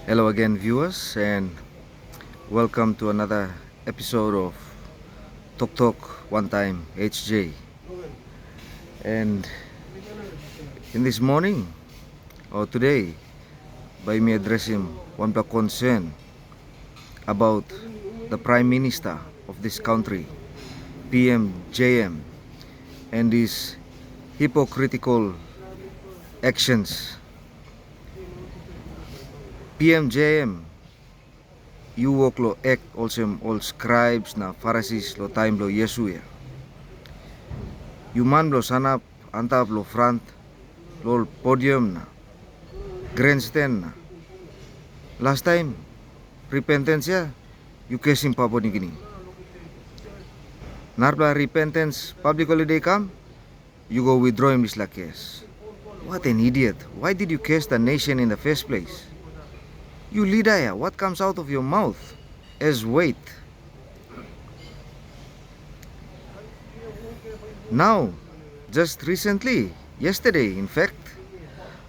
Hello again, viewers, and welcome to another episode of Tok Tok One Time HJ. And in this morning, or today, by me addressing one the concern about the Prime Minister of this country, PMJM, and his hypocritical actions. PMJM, you work lo act also all scribes na Pharisees lo time lo Yesu ya. You man lo sanap antap lo front lo podium na grandstand na. Last time repentance ya you kesim papo ni gini. Narbla repentance public holiday come, you go withdraw him this la case. What an idiot. Why did you case the nation in the first place? You leader ya, what comes out of your mouth as weight? Now, just recently, yesterday in fact,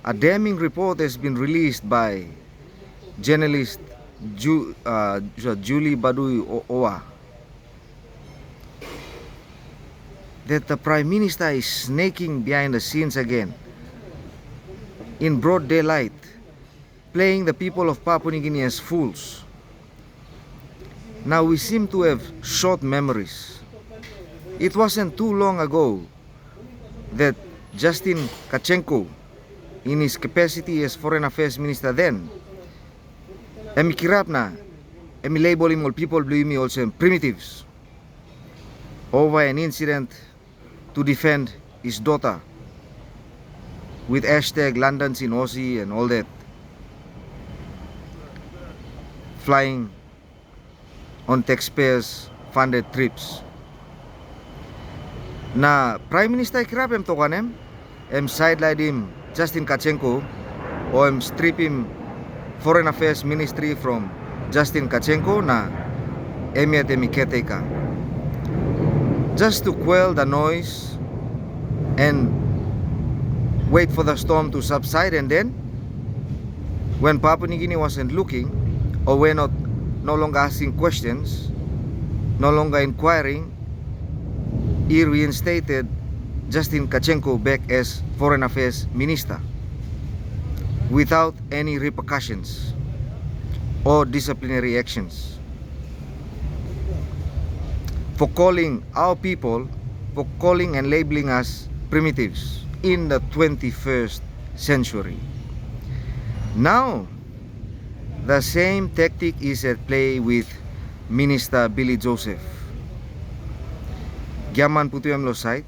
a damning report has been released by journalist Julie Badui Owa that the Prime Minister is snaking behind the scenes again in broad daylight, playing the people of Papua New Guinea as fools. Now we seem to have short memories. It wasn't too long ago that Justin Kachenko, in his capacity as Foreign Affairs Minister then, emi kirap na, emi label him all people blame me also primitives over an incident to defend his daughter with hashtag London's in Aussie and all that, flying on taxpayers funded trips. Na Prime Minister kirap em tokanem, em sideline him Justin Kachenko, o em strip him Foreign Affairs Ministry from Justin Kachenko na emiat caretaker. Just to quell the noise and wait for the storm to subside, and then when Papua New Guinea wasn't looking, or we're no longer asking questions, no longer inquiring, he reinstated Justin Kachenko back as Foreign Affairs Minister without any repercussions or disciplinary actions for calling our people, for calling and labeling us primitives in the 21st century. Now, the same tactic is at play with Minister Billy Joseph. Gyaman puto yung lo site,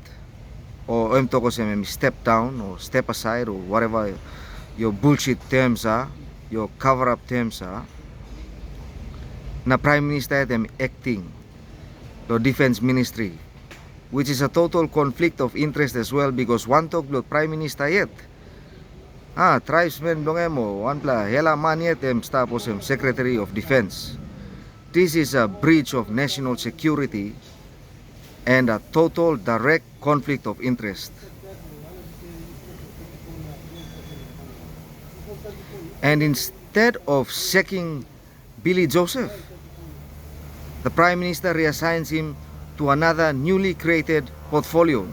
o em toko sa step down or step aside or whatever your bullshit terms are, your cover-up terms are, na Prime Minister them acting the Defense Ministry, which is a total conflict of interest as well, because one talk lo Prime Minister yet. Tribesmen dongemo, one pla hela man yet em stapos em Secretary of Defense. This is a breach of national security and a total direct conflict of interest. And instead of sacking Billy Joseph, the Prime Minister reassigns him to another newly created portfolio